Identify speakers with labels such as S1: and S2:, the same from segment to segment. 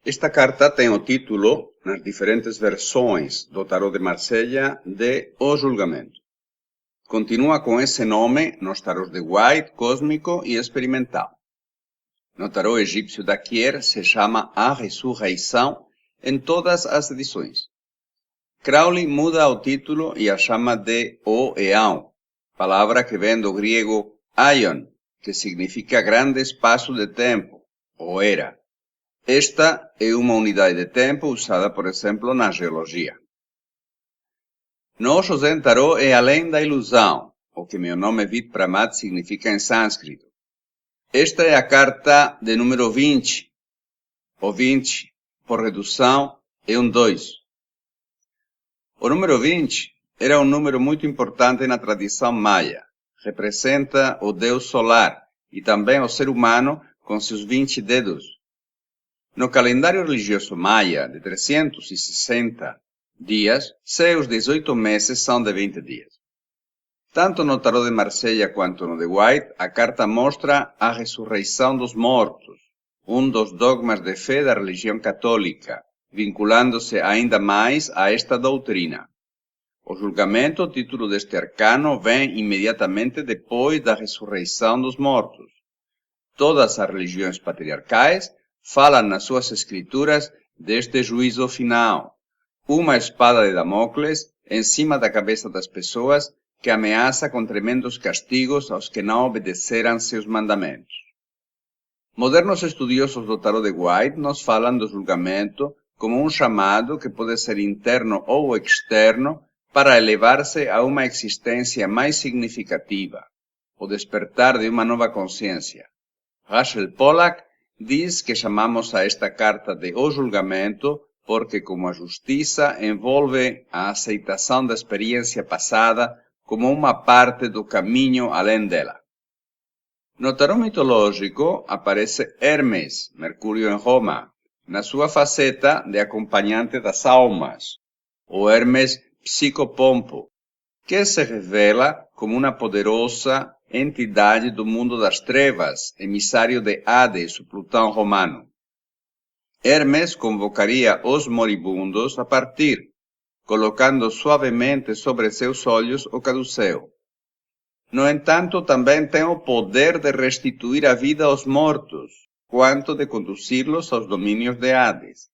S1: Esta carta tem o título, nas diferentes versões do Tarot de Marsella, de O Julgamento. Continua com esse nome nos tarôs de White, Cósmico e Experimental. No tarô egípcio da Kier se chama A Ressurreição em todas as edições. Crowley muda o título e a chama de O Eão, palavra que vem do grego aion, que significa grande espaço de tempo, ou era. Esta é uma unidade de tempo usada, por exemplo, na geologia. No Josen Tarot é além da ilusão, o que meu nome Vit Pramat significa em sânscrito. Esta é a carta de número 20. O 20, por redução, é um 2. O número 20 era um número muito importante na tradição maia. Representa o deus solar e também o ser humano com seus 20 dedos. No calendário religioso maia de 360 dias, seus 18 meses são de 20 dias. Tanto no tarot de Marsella quanto no de White, a carta mostra a ressurreição dos mortos, um dos dogmas de fé da religião católica, vinculando-se ainda mais a esta doutrina. O julgamento, o título deste arcano, vem imediatamente depois da ressurreição dos mortos. Todas as religiões patriarcais falam nas suas escrituras deste juízo final, uma espada de Damocles em cima da cabeça das pessoas que ameaça com tremendos castigos aos que não obedeceram seus mandamentos. Modernos estudiosos do tarot de White nos falam do julgamento como um chamado que pode ser interno ou externo para elevar-se a uma existência mais significativa, o despertar de uma nova consciência. Rachel Pollack diz que chamamos a esta carta de O Julgamento porque, como a justiça envolve a aceitação da experiência passada como uma parte do caminho além dela. No tarot mitológico aparece Hermes, Mercúrio em Roma, na sua faceta de acompanhante das almas, o Hermes Psicopompo, que se revela como uma poderosa entidade do mundo das trevas, emissário de Hades, o Plutão romano. Hermes convocaria os moribundos a partir, colocando suavemente sobre seus olhos o caduceu. No entanto, também tem o poder de restituir a vida aos mortos, quanto de conduzi-los aos domínios de Hades.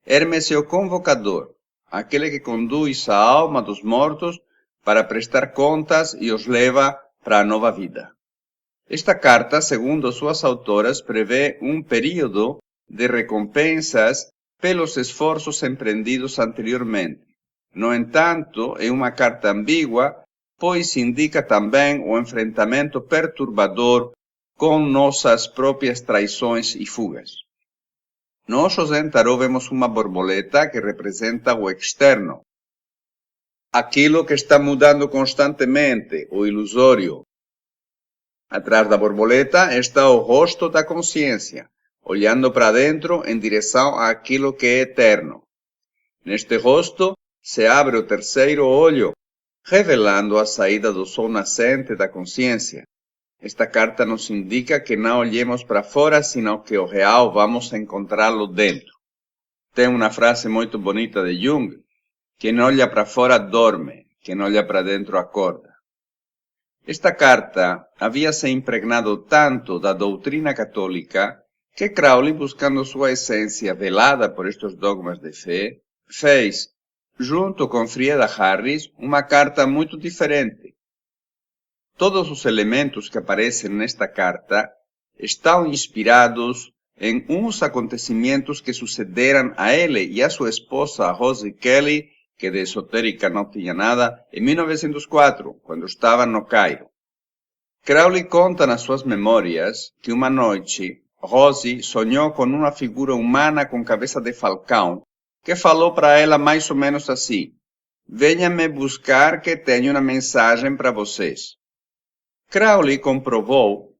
S1: Hermes é o convocador, aquele que conduz a alma dos mortos para prestar contas e os leva para a nova vida. Esta carta, segundo suas autoras, prevê um período de recompensas pelos esforços empreendidos anteriormente. No entanto, é uma carta ambígua, pois indica também o enfrentamento perturbador com nossas próprias traições e fugas. No Josen Tarot vemos uma borboleta que representa o externo, aquilo que está mudando constantemente, o ilusório. Atrás da borboleta está o rosto da consciência, olhando para dentro em direção àquilo que é eterno. Neste rosto se abre o terceiro olho, revelando a saída do sol nascente da consciência. Esta carta nos indica que não olhemos para fora, senão que o real vamos encontrá-lo dentro. Tem uma frase muito bonita de Jung: quem olha para fora dorme, quem olha para dentro acorda. Esta carta havia se impregnado tanto da doutrina católica que Crowley, buscando sua essência velada por estes dogmas de fé, fez, junto com Frieda Harris, uma carta muito diferente. Todos os elementos que aparecem nesta carta estão inspirados em uns acontecimentos que sucederam a ele e a sua esposa Rosie Kelly, que de esotérica não tinha nada, em 1904, quando estavam no Cairo. Crowley conta nas suas memórias que uma noite Rosie sonhou com uma figura humana com cabeça de falcão, que falou para ela mais ou menos assim: venha me buscar que tenho uma mensagem para vocês. Crowley comprovou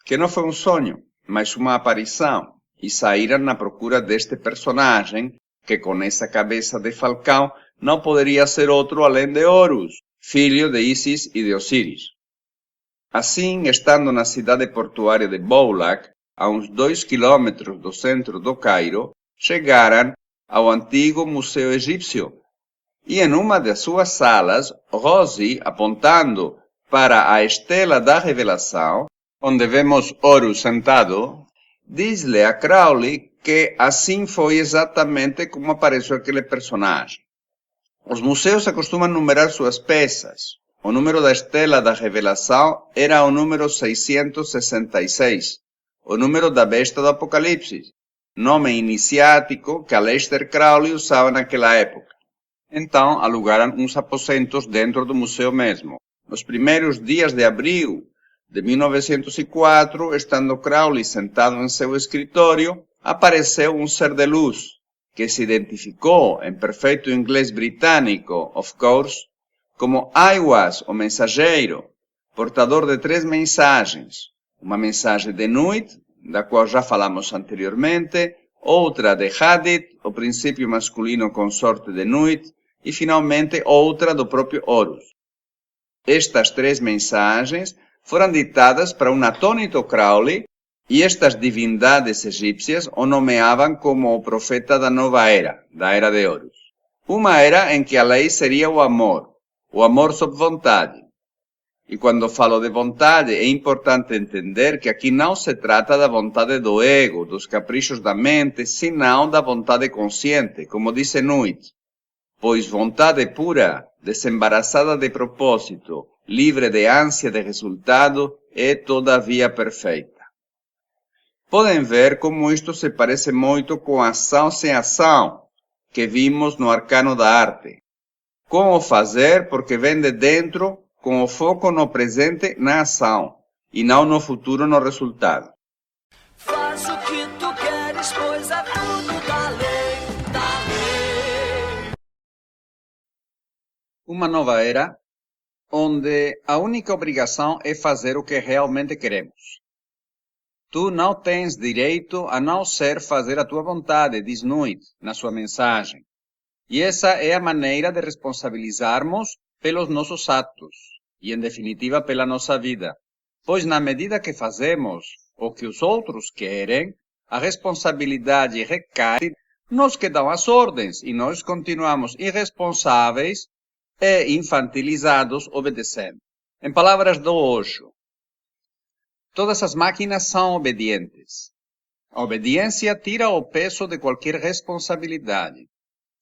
S1: que não foi um sonho, mas uma aparição, e saíram na procura deste personagem, que com essa cabeça de falcão não poderia ser outro além de Horus, filho de Isis e de Osíris. Assim, estando na cidade portuária de Boulak, a uns 2 quilômetros do centro do Cairo, chegaram ao antigo Museu Egípcio. E em uma de suas salas, Rosie, apontando para a Estela da Revelação, onde vemos Horus sentado, diz-lhe a Crowley que assim foi exatamente como apareceu aquele personagem. Os museus acostumam numerar suas peças. O número da Estela da Revelação era o número 666, o número da besta do Apocalipse, nome iniciático que Aleister Crowley usava naquela época. Então, alugaram uns aposentos dentro do museu mesmo. Nos primeiros dias de abril de 1904, estando Crowley sentado em seu escritório, apareceu um ser de luz, que se identificou em perfeito inglês britânico, of course, como I Was, o mensageiro, portador de 3 mensagens. Uma mensagem de Nuit, da qual já falamos anteriormente, outra de Hadith, o princípio masculino consorte de Nuit, e finalmente outra do próprio Horus. Estas 3 mensagens foram ditadas para um atônito Crowley, e estas divindades egípcias o nomeavam como o profeta da nova era, da era de Horus. Uma era em que a lei seria o amor sob vontade. E quando falo de vontade, é importante entender que aqui não se trata da vontade do ego, dos caprichos da mente, senão da vontade consciente, como disse Nuit. Pois vontade pura, desembaraçada de propósito, livre de ânsia de resultado, é todavia perfeita. Podem ver como isto se parece muito com a ação sem ação, que vimos no arcano da arte. Como fazer porque vem de dentro, com o foco no presente na ação, e não no futuro no resultado.
S2: Faz o que tu queres, pois é tudo da lei, da lei.
S1: Uma nova era, onde a única obrigação é fazer o que realmente queremos. Tu não tens direito a não ser fazer a tua vontade, diz Nuit na sua mensagem. E essa é a maneira de responsabilizarmos pelos nossos atos e, em definitiva, pela nossa vida. Pois na medida que fazemos o que os outros querem, a responsabilidade recai nos que dão as ordens e nós continuamos irresponsáveis e infantilizados obedecendo. Em palavras do Osho, todas as máquinas são obedientes. A obediência tira o peso de qualquer responsabilidade.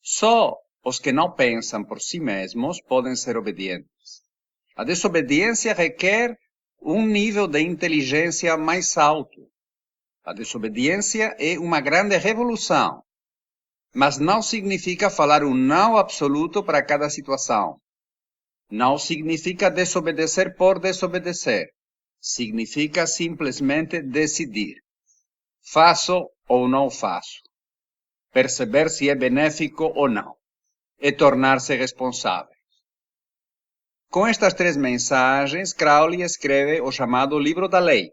S1: Só os que não pensam por si mesmos podem ser obedientes. A desobediência requer um nível de inteligência mais alto. A desobediência é uma grande revolução, mas não significa falar um não absoluto para cada situação. Não significa desobedecer por desobedecer. Significa simplesmente decidir. Faço ou não faço. Perceber se é benéfico ou não. E tornar-se responsável. Com estas 3 mensagens, Crowley escreve o chamado Livro da Lei,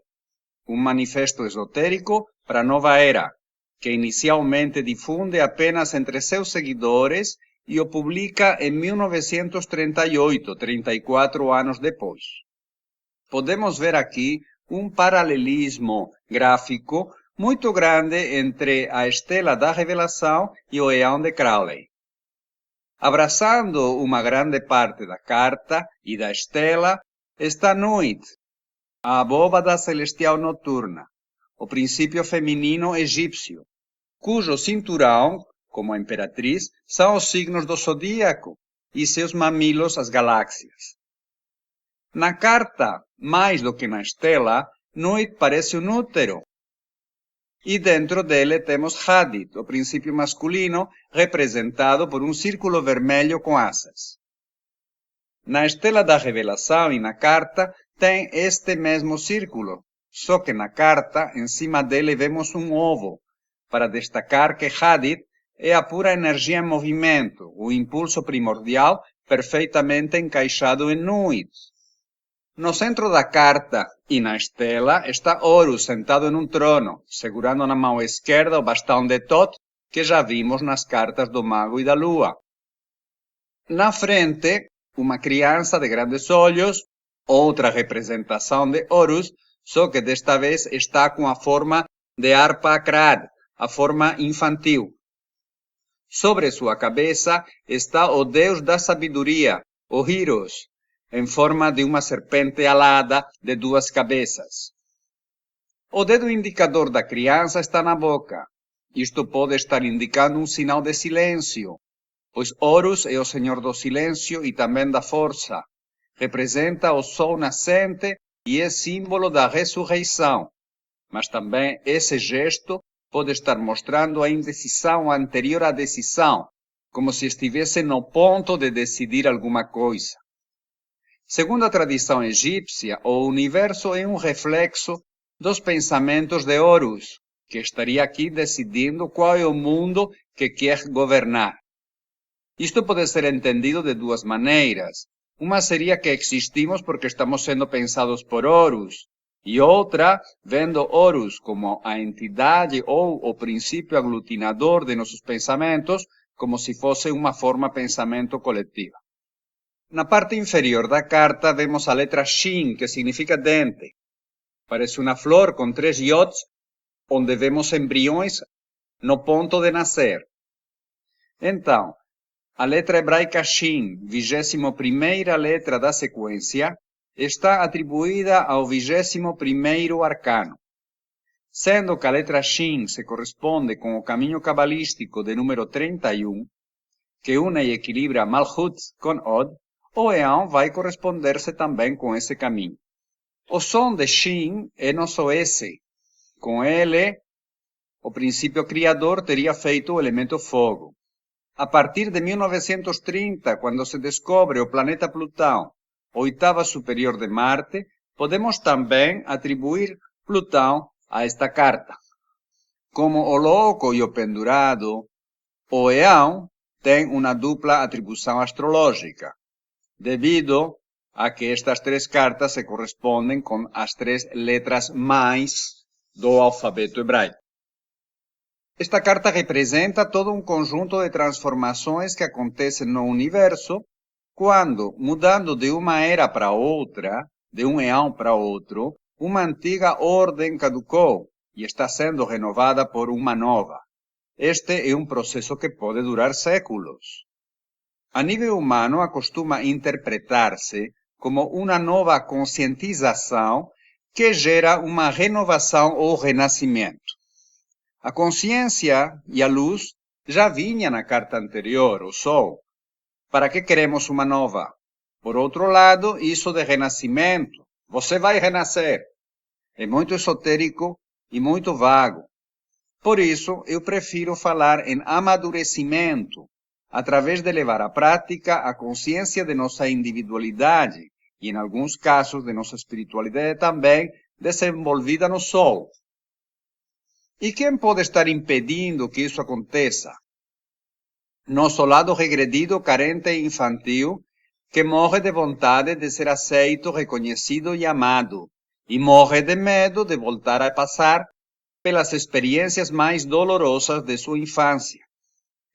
S1: um manifesto esotérico para a nova era, que inicialmente difunde apenas entre seus seguidores e o publica em 1938, 34 anos depois. Podemos ver aqui um paralelismo gráfico muito grande entre a Estela da Revelação e o Eão de Crowley. Abraçando uma grande parte da carta e da Estela está Nuit, a abóbada celestial noturna, o princípio feminino egípcio, cujo cinturão, como a imperatriz, são os signos do zodíaco e seus mamilos as galáxias. Na carta, mais do que na Estela, Nuit parece um útero. E dentro dele temos Hadith, o princípio masculino, representado por um círculo vermelho com asas. Na Estela da Revelação e na carta tem este mesmo círculo, só que na carta, em cima dele, vemos um ovo, para destacar que Hadith é a pura energia em movimento, o impulso primordial perfeitamente encaixado em Nuit. No centro da carta e na Estela está Horus sentado em um trono, segurando na mão esquerda o bastão de Thoth, que já vimos nas cartas do Mago e da Lua. Na frente, uma criança de grandes olhos, outra representação de Horus, só que desta vez está com a forma de harpa acrad, a forma infantil. Sobre sua cabeça está o deus da sabedoria, o Hyros, em forma de uma serpente alada de 2 cabeças. O dedo indicador da criança está na boca. Isto pode estar indicando um sinal de silêncio, pois Horus é o senhor do silêncio e também da força. Representa o sol nascente e é símbolo da ressurreição. Mas também esse gesto pode estar mostrando a indecisão anterior à decisão, como se estivesse no ponto de decidir alguma coisa. Segundo a tradição egípcia, o universo é um reflexo dos pensamentos de Horus, que estaria aqui decidindo qual é o mundo que quer governar. Isto pode ser entendido de 2 maneiras. Uma seria que existimos porque estamos sendo pensados por Horus, e outra, vendo Horus como a entidade ou o princípio aglutinador de nossos pensamentos, como se fosse uma forma pensamento coletiva. Na parte inferior da carta vemos a letra Shin, que significa dente. Parece uma flor com 3 yods, onde vemos embriões no ponto de nascer. Então, a letra hebraica Shin, 21ª letra da sequência, está atribuída ao 21º arcano. Sendo que a letra Shin se corresponde com o caminho cabalístico de número 31, que une e equilibra Malchut com Od, o Eão vai corresponder-se também com esse caminho. O som de Shin é nosso S. Com ele, o princípio criador teria feito o elemento fogo. A partir de 1930, quando se descobre o planeta Plutão, oitava superior de Marte, podemos também atribuir Plutão a esta carta. Como o louco e o pendurado, o Eão tem uma dupla atribuição astrológica, devido a que estas 3 cartas se correspondem com as 3 letras mais do alfabeto hebraico. Esta carta representa todo um conjunto de transformações que acontecem no universo quando, mudando de uma era para outra, de um eão para outro, uma antiga ordem caducou e está sendo renovada por uma nova. Este é um processo que pode durar séculos. A nível humano, acostuma interpretar-se como uma nova conscientização que gera uma renovação ou renascimento. A consciência e a luz já vinha na carta anterior, o Sol. Para que queremos uma nova? Por outro lado, isso de renascimento. Você vai renascer. É muito esotérico e muito vago. Por isso, eu prefiro falar em amadurecimento, através de levar à prática a consciência de nossa individualidade e, em alguns casos, de nossa espiritualidade também, desenvolvida no Sol. E quem pode estar impedindo que isso aconteça? Nosso lado regredido, carente e infantil, que morre de vontade de ser aceito, reconhecido e amado, e morre de medo de voltar a passar pelas experiências mais dolorosas de sua infância.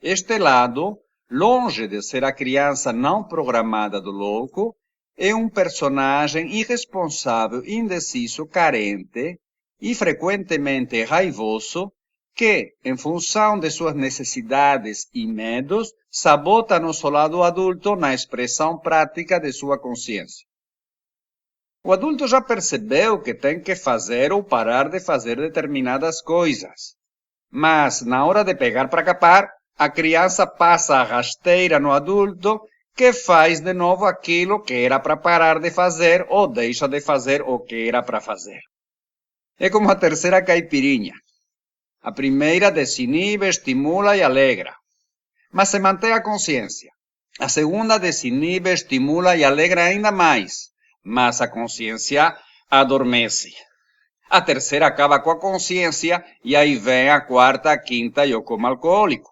S1: Este lado, longe de ser a criança não programada do louco, é um personagem irresponsável, indeciso, carente e frequentemente raivoso que, em função de suas necessidades e medos, sabota nosso lado adulto na expressão prática de sua consciência. O adulto já percebeu que tem que fazer ou parar de fazer determinadas coisas, mas, na hora de pegar para capar, a criança passa a rasteira no adulto que faz de novo aquilo que era para parar de fazer ou deixa de fazer o que era para fazer. É como a terceira caipirinha. A primeira desinibe, estimula e alegra, mas se mantém a consciência. A segunda desinibe, estimula e alegra ainda mais, mas a consciência adormece. A terceira acaba com a consciência e aí vem a quarta, a quinta e o coma alcoólico.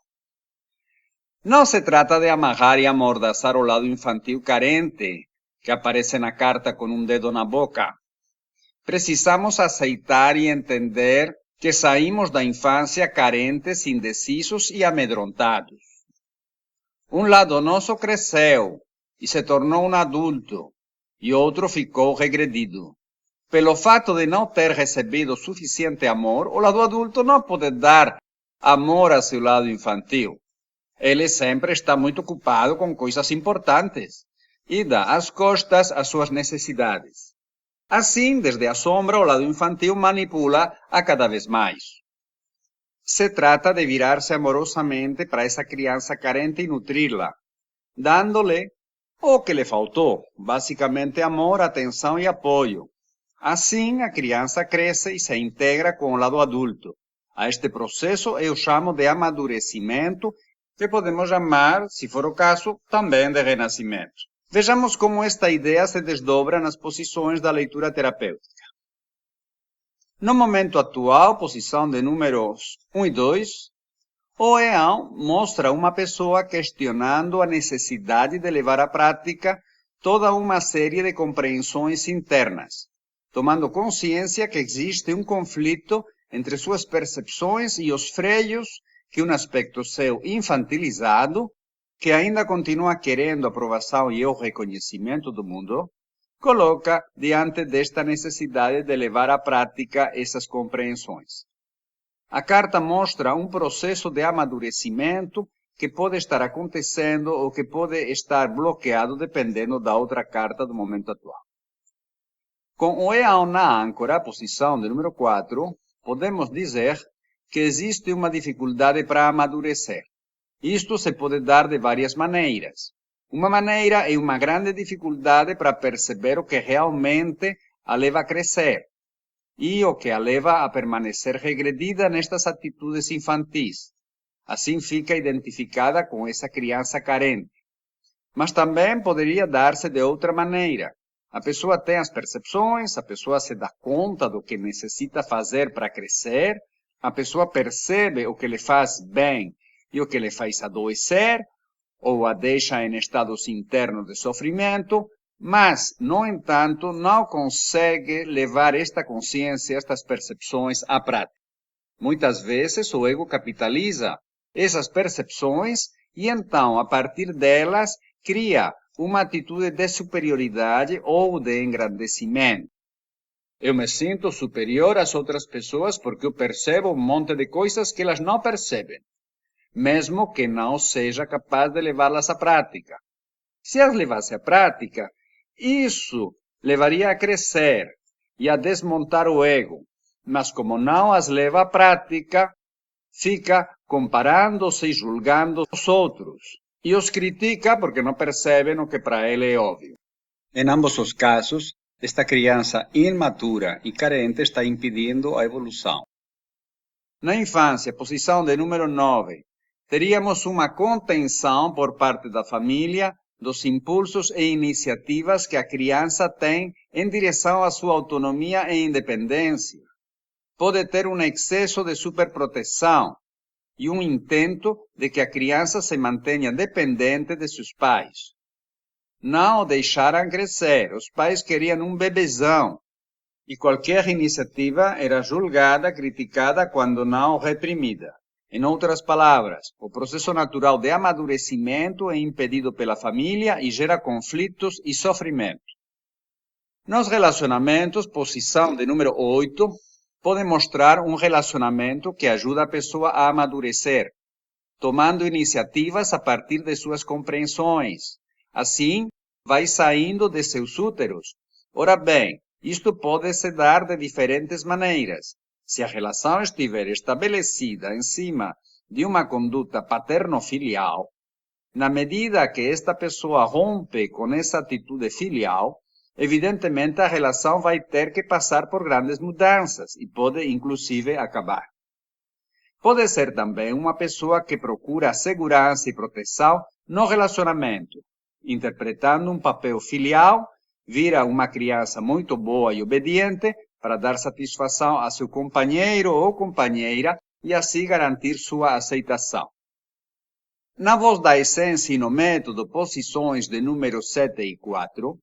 S1: Não se trata de amarrar e amordaçar o lado infantil carente que aparece na carta com um dedo na boca. Precisamos aceitar e entender que saímos da infância carentes, indecisos e amedrontados. Um lado nosso cresceu e se tornou um adulto, e outro ficou regredido. Pelo fato de não ter recebido suficiente amor, o lado adulto não pode dar amor a seu lado infantil. Ele sempre está muito ocupado com coisas importantes e dá as costas às suas necessidades. Assim, desde a sombra, o lado infantil manipula a cada vez mais. Se trata de virar-se amorosamente para essa criança carente e nutri-la, dando-lhe o que lhe faltou, basicamente amor, atenção e apoio. Assim, a criança cresce e se integra com o lado adulto. A este processo eu chamo de amadurecimento, que podemos chamar, se for o caso, também de renascimento. Vejamos como esta ideia se desdobra nas posições da leitura terapêutica. No momento atual, posição de números 1 e 2, o Eão mostra uma pessoa questionando a necessidade de levar à prática toda uma série de compreensões internas, tomando consciência que existe um conflito entre suas percepções e os freios que um aspecto seu infantilizado, que ainda continua querendo a aprovação e o reconhecimento do mundo, coloca diante desta necessidade de levar à prática essas compreensões. A carta mostra um processo de amadurecimento que pode estar acontecendo ou que pode estar bloqueado dependendo da outra carta do momento atual. Com o Eão na âncora, posição de número 4, podemos dizer que existe uma dificuldade para amadurecer. Isto se pode dar de várias maneiras. Uma maneira é uma grande dificuldade para perceber o que realmente a leva a crescer e o que a leva a permanecer regredida nestas atitudes infantis. Assim fica identificada com essa criança carente. Mas também poderia dar-se de outra maneira. A pessoa tem as percepções, a pessoa se dá conta do que necessita fazer para crescer, a pessoa percebe o que lhe faz bem e o que lhe faz adoecer, ou a deixa em estados internos de sofrimento, mas, no entanto, não consegue levar esta consciência, estas percepções à prática. Muitas vezes o ego capitaliza essas percepções e então, a partir delas, cria uma atitude de superioridade ou de engrandecimento. Eu me sinto superior às outras pessoas porque eu percebo um monte de coisas que elas não percebem, mesmo que não seja capaz de levá-las à prática. Se as levasse à prática, isso levaria a crescer e a desmontar o ego, mas como não as leva à prática, fica comparando-se e julgando os outros, e os critica porque não percebem o que para ele é óbvio. Em ambos os casos, esta criança imatura e carente está impedindo a evolução. Na infância, posição de número 9, teríamos uma contenção por parte da família dos impulsos e iniciativas que a criança tem em direção à sua autonomia e independência. Pode ter um excesso de superproteção e um intento de que a criança se mantenha dependente de seus pais. Não o deixaram crescer, os pais queriam um bebezão, e qualquer iniciativa era julgada, criticada, quando não reprimida. Em outras palavras, o processo natural de amadurecimento é impedido pela família e gera conflitos e sofrimento. Nos relacionamentos, posição de número 8, pode mostrar um relacionamento que ajuda a pessoa a amadurecer, tomando iniciativas a partir de suas compreensões. Assim, vai saindo de seus úteros. Ora bem, isto pode se dar de diferentes maneiras. Se a relação estiver estabelecida em cima de uma conduta paterno-filial, na medida que esta pessoa rompe com essa atitude filial, evidentemente a relação vai ter que passar por grandes mudanças e pode, inclusive, acabar. Pode ser também uma pessoa que procura segurança e proteção no relacionamento, interpretando um papel filial, vira uma criança muito boa e obediente para dar satisfação a seu companheiro ou companheira e assim garantir sua aceitação. Na voz da essência e no método posições de número 7 e 4,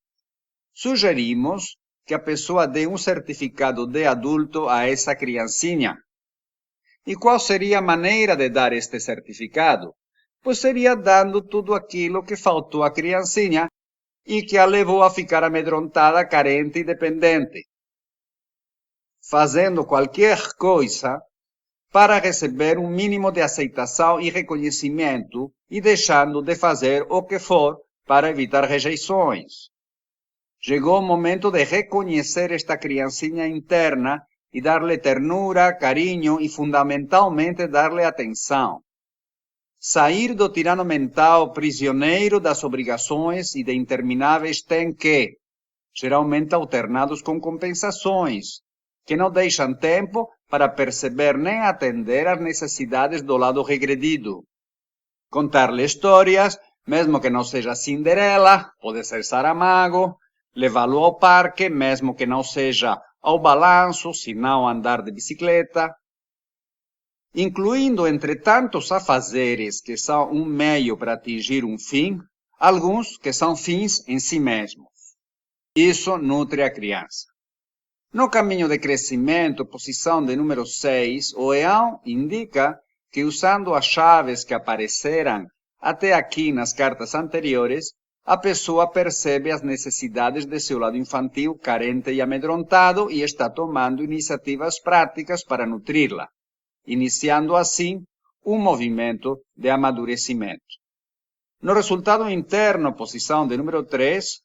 S1: sugerimos que a pessoa dê um certificado de adulto a essa criancinha. E qual seria a maneira de dar este certificado? Pois seria dando tudo aquilo que faltou à criancinha e que a levou a ficar amedrontada, carente e dependente.
S3: fazendo qualquer coisa para receber um mínimo de aceitação e reconhecimento e deixando de fazer o que for para evitar rejeições. Chegou o momento de reconhecer esta criancinha interna e dar-lhe ternura, carinho e, fundamentalmente, dar-lhe atenção. Sair do tirano mental prisioneiro das obrigações e de intermináveis tem que, geralmente alternados com compensações, que não deixam tempo para perceber nem atender às necessidades do lado regredido. Contar-lhe histórias, mesmo que não seja Cinderela, pode ser Saramago, levá-lo ao parque, mesmo que não seja ao balanço, senão andar de bicicleta, incluindo entre tantos afazeres que são um meio para atingir um fim, alguns que são fins em si mesmos. Isso nutre a criança. No caminho de crescimento, posição de número 6, o Eão indica que, usando as chaves que apareceram até aqui nas cartas anteriores, a pessoa percebe as necessidades de seu lado infantil carente e amedrontado e está tomando iniciativas práticas para nutri-la, iniciando assim um movimento de amadurecimento. No resultado interno, posição de número 3,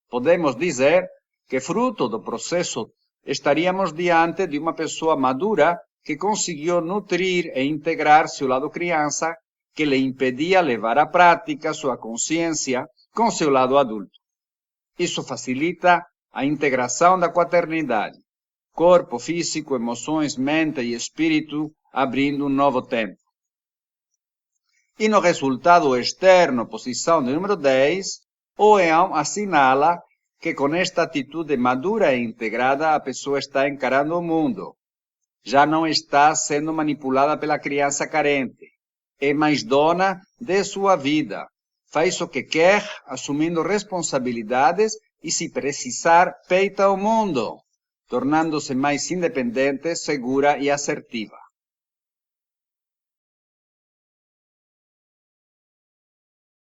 S3: podemos dizer que, fruto do processo, estaríamos diante de uma pessoa madura que conseguiu nutrir e integrar seu lado criança, que lhe impedia levar à prática sua consciência com seu lado adulto. Isso facilita a integração da quaternidade, corpo, físico, emoções, mente e espírito, abrindo um novo tempo. E no resultado externo, posição de número 10, o Eão assinala que com esta atitude madura e integrada a pessoa está encarando o mundo. Já não está sendo manipulada pela criança carente. É mais dona de sua vida. Faz o que quer, assumindo responsabilidades e, se precisar, peita o mundo, tornando-se mais independente, segura e assertiva.